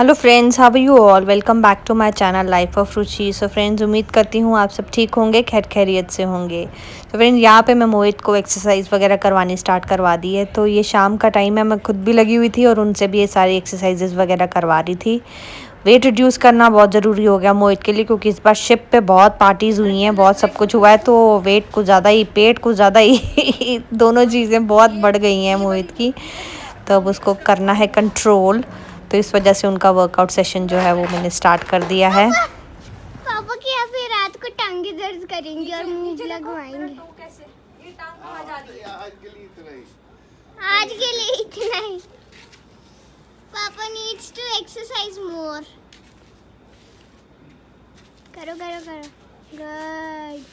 Hello friends, how are you all. Welcome back to my channel life of Ruchi. So friends, उम्मीद करती हूँ आप सब ठीक होंगे, खैर खैरियत से होंगे। तो फ्रेंड्स, यहाँ पे मैं मोहित को एक्सरसाइज वगैरह करवानी स्टार्ट करवा दी है। तो ये शाम का टाइम है, मैं खुद भी लगी हुई थी और उनसे भी ये सारी एक्सरसाइजेज वगैरह करवा रही थी। वेट रिड्यूस करना बहुत ज़रूरी हो गया मोहित के लिए, क्योंकि इस बार शिप पे बहुत पार्टीज़ हुई हैं, बहुत सब कुछ हुआ है। तो वेट कुछ ज़्यादा ही, पेट कुछ ज़्यादा ही दोनों चीज़ें बहुत बढ़ गई हैं मोहित की। तो अब उसको करना है कंट्रोल। तो इस वजह से उनका वर्कआउट सेशन जो है वो मैंने स्टार्ट कर दिया है। पापा की अभी रात को टांगे दर्द करेंगे और मूव लगवाएंगे। आज के लिए इतना ही। पापा नीड्स टू एक्सरसाइज मोर। करो करो करो, good.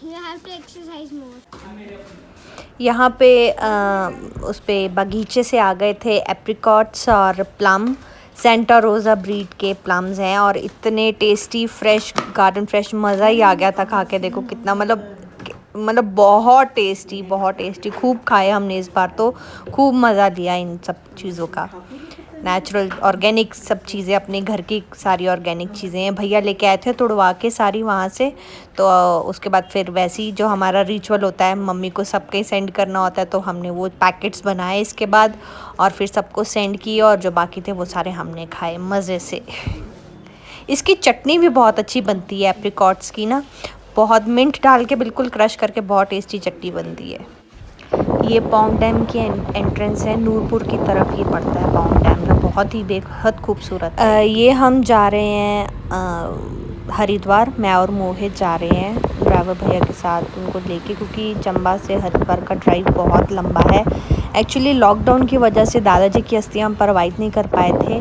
You have to exercise more. यहाँ पे उस पे बगीचे से आ गए थे एप्रिकॉट्स और प्लम। सेंटा रोज़ा ब्रीड के प्लम्स हैं और इतने टेस्टी, फ्रेश, गार्डन फ्रेश, मज़ा ही आ गया था खा के। देखो कितना, मतलब बहुत टेस्टी, बहुत टेस्टी। खूब खाए हमने इस बार, तो खूब मज़ा लिया इन सब चीज़ों का। नेचुरल ऑर्गेनिक सब चीज़ें, अपने घर की सारी ऑर्गेनिक चीज़ें हैं। भैया लेके आए थे तोड़वा के सारी वहाँ से। तो उसके बाद फिर वैसे ही जो हमारा रिचुअल होता है, मम्मी को सबके सेंड करना होता है, तो हमने वो पैकेट्स बनाए इसके बाद और फिर सबको सेंड किए, और जो बाकी थे वो सारे हमने खाए मज़े से। इसकी चटनी भी बहुत अच्छी बनती है एप्रिकॉट्स की ना, बहुत मिंट डाल के बिल्कुल क्रश करके बहुत टेस्टी चटनी बनती है। ये पौंग डैम की एंट्रेंस है, नूरपुर की तरफ ये पड़ता है पौंग डैम ना, बहुत ही बेहद खूबसूरत। ये हम जा रहे हैं हरिद्वार, मैं और मोहित जा रहे हैं ड्राइवर भैया के साथ उनको लेके, क्योंकि चंबा से हरिद्वार का ड्राइव बहुत लंबा है। एक्चुअली लॉकडाउन की वजह से दादाजी की अस्थियां हम परवाइट नहीं कर पाए थे।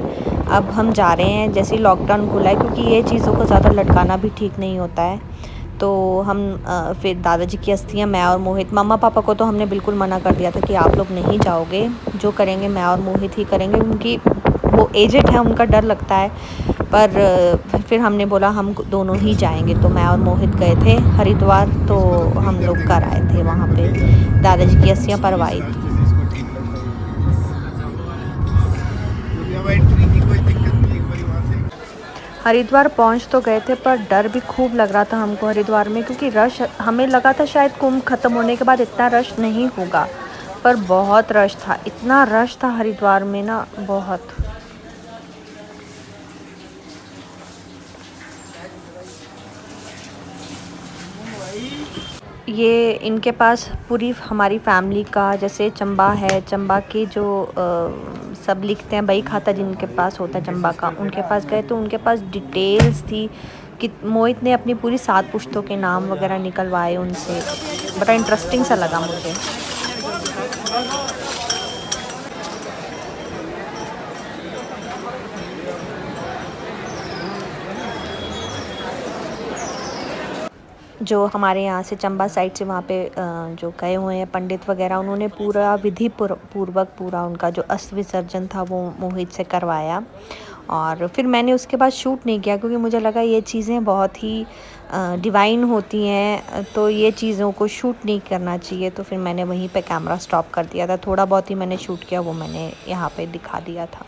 अब हम जा रहे हैं जैसे ही लॉकडाउन खुला है, क्योंकि ये चीज़ों को ज़्यादा लटकाना भी ठीक नहीं होता है। तो हम फिर दादाजी की अस्थियाँ, मैं और मोहित, मम्मा पापा को तो हमने बिल्कुल मना कर दिया था कि आप लोग नहीं जाओगे, जो करेंगे मैं और मोहित ही करेंगे, क्योंकि वो एजेड है, उनका डर लगता है। पर फिर हमने बोला हम दोनों ही जाएंगे। तो मैं और मोहित गए थे हरिद्वार, तो हम लोग कर आए थे वहाँ पे, दादाजी की अस्थियाँ परवाई थी। हरिद्वार पहुंच तो गए थे, पर डर भी खूब लग रहा था हमको हरिद्वार में, क्योंकि रश, हमें लगा था शायद कुंभ ख़त्म होने के बाद इतना रश नहीं होगा, पर बहुत रश था। इतना रश था हरिद्वार में ना, बहुत। ये इनके पास पूरी हमारी फैमिली का, जैसे चंबा है, चंबा के जो सब लिखते हैं, बही खाता जिनके पास होता है चंबा का, उनके पास गए तो उनके पास डिटेल्स थी कि मोहित ने अपनी पूरी 7 पुश्तों के नाम वगैरह निकलवाए उनसे। बड़ा इंटरेस्टिंग सा लगा मुझे। जो हमारे यहाँ से चंबा साइड से वहाँ पे जो गए हुए हैं पंडित वगैरह, उन्होंने पूरा विधि पूर्वक पूरा उनका जो अस्थि विसर्जन था वो मोहित से करवाया। और फिर मैंने उसके बाद शूट नहीं किया, क्योंकि मुझे लगा ये चीज़ें बहुत ही डिवाइन होती हैं, तो ये चीज़ों को शूट नहीं करना चाहिए। तो फिर मैंने वहीं पे कैमरा स्टॉप कर दिया था। थोड़ा बहुत ही मैंने शूट किया, वो मैंने यहाँ पे दिखा दिया था।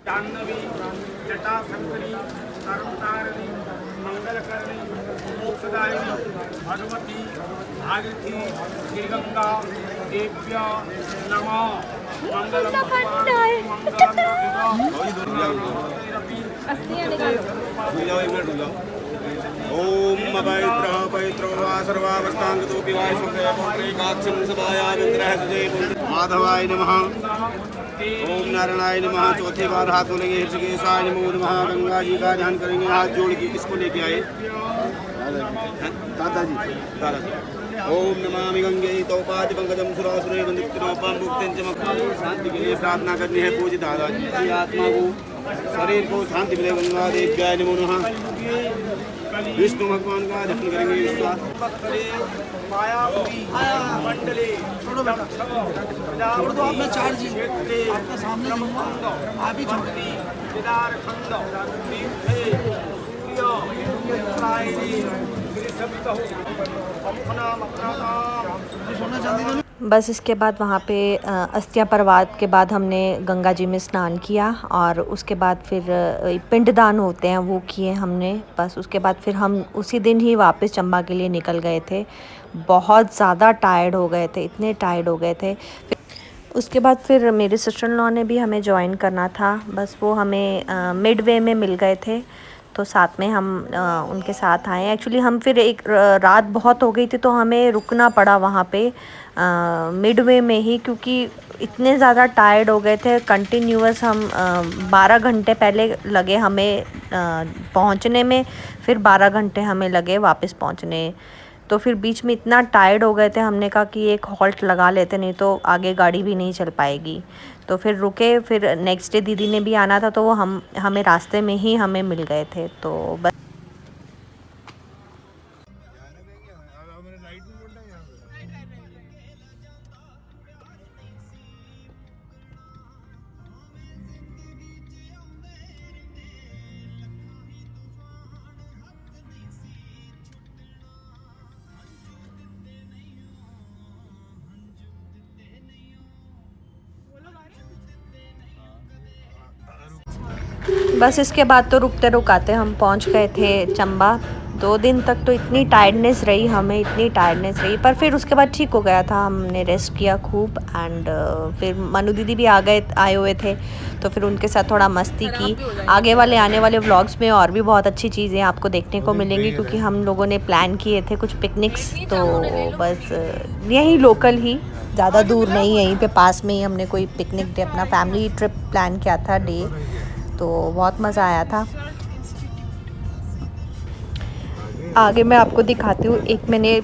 जाह्नवी जटाशंकरी तरुणतारिणी मंगलकरणी मोक्षदायिनी भगवती भागीरथी श्रीगंगा देव्या नमः। मंगलम ओम पवित्र पवित्र वा सर्वावस्थांगतोपि वा शुभेकाक्षं सभायामिन्द्रः सुदेव माधवाय नमः। ओम नारायणाय नमः। चौथे बार हाथ धोलेंगे, ऋषिकेशाय नमो नमः। गंगा जी का ध्यान करेंगे, हाथ जोड़ के। किसको लेके आए? दादाजी। ओम नमामि गंगे तौपादि पंकजम सुरासुरे वंदितनोपम मुक्तिं च मक्खन। शांति के लिए प्रार्थना करनी है पूज्य दादाजी की आत्मा को, शरीर को शांति मिले। गंगा देव्याय नमो नमः। विष्णु भगवान का ध्यान करेंगे। मंडले छोड़ो बेटा, छोड़ दो। आपने चार्ज आपके सामने आप ही छोड़ बस इसके बाद वहाँ पे अस्थियाँ परवात के बाद हमने गंगा जी में स्नान किया और उसके बाद फिर पिंडदान होते हैं वो किए हमने। बस उसके बाद फिर हम उसी दिन ही वापस चंबा के लिए निकल गए थे। बहुत ज़्यादा टायर्ड हो गए थे, इतने टायर्ड हो गए थे। उसके बाद फिर मेरे सिस्टर इन लॉ ने भी हमें ज्वाइन करना था, बस वो हमें मिडवे में मिल गए थे तो साथ में हम उनके साथ आए। एक्चुअली हम फिर एक रात बहुत हो गई थी तो हमें रुकना पड़ा वहाँ पे मिडवे में ही, क्योंकि इतने ज़्यादा टायर्ड हो गए थे। कंटिन्यूअस हम 12 घंटे पहले लगे हमें पहुँचने में, फिर 12 घंटे हमें लगे वापस पहुँचने। तो फिर बीच में इतना टायर्ड हो गए थे, हमने कहा कि एक हॉल्ट लगा लेते, नहीं तो आगे गाड़ी भी नहीं चल पाएगी। तो फिर रुके। फिर नेक्स्ट डे दीदी ने भी आना था तो वो हमें रास्ते में ही हमें मिल गए थे। तो बस बस इसके बाद तो रुकते रुकाते हम पहुंच गए थे चंबा। 2 दिन तक तो इतनी टायर्डनेस रही हमें, इतनी टायर्डनेस रही, पर फिर उसके बाद ठीक हो गया था। हमने रेस्ट किया खूब एंड फिर मनु दीदी भी आए हुए थे तो फिर उनके साथ थोड़ा मस्ती की। आगे आने वाले व्लॉग्स में और भी बहुत अच्छी चीज़ें आपको देखने को मिलेंगी, क्योंकि हम लोगों ने प्लान किए थे कुछ पिकनिक्स, तो बस यहीं लोकल ही, ज़्यादा दूर नहीं, यहीं पे पास में ही हमने कोई पिकनिक डे, अपना फैमिली ट्रिप प्लान किया था डे, तो बहुत मज़ा आया था। आगे मैं आपको दिखाती हूँ। एक मैंने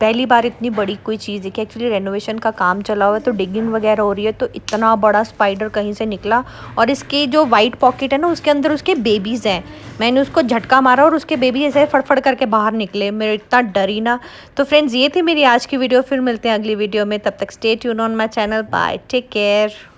पहली बार इतनी बड़ी कोई चीज़ देखी। एक्चुअली रेनोवेशन का काम चला हुआ है तो डिगिंग वगैरह हो रही है, तो इतना बड़ा स्पाइडर कहीं से निकला और इसके जो वाइट पॉकेट है ना उसके अंदर उसके बेबीज़ हैं। मैंने उसको झटका मारा और उसके बेबी ऐसे फड़फड़ करके बाहर निकले। मैं इतना डरी ना। तो फ्रेंड्स ये थी मेरी आज की वीडियो। फिर मिलते हैं अगली वीडियो में, तब तक stay tune on my channel. Bye, take care.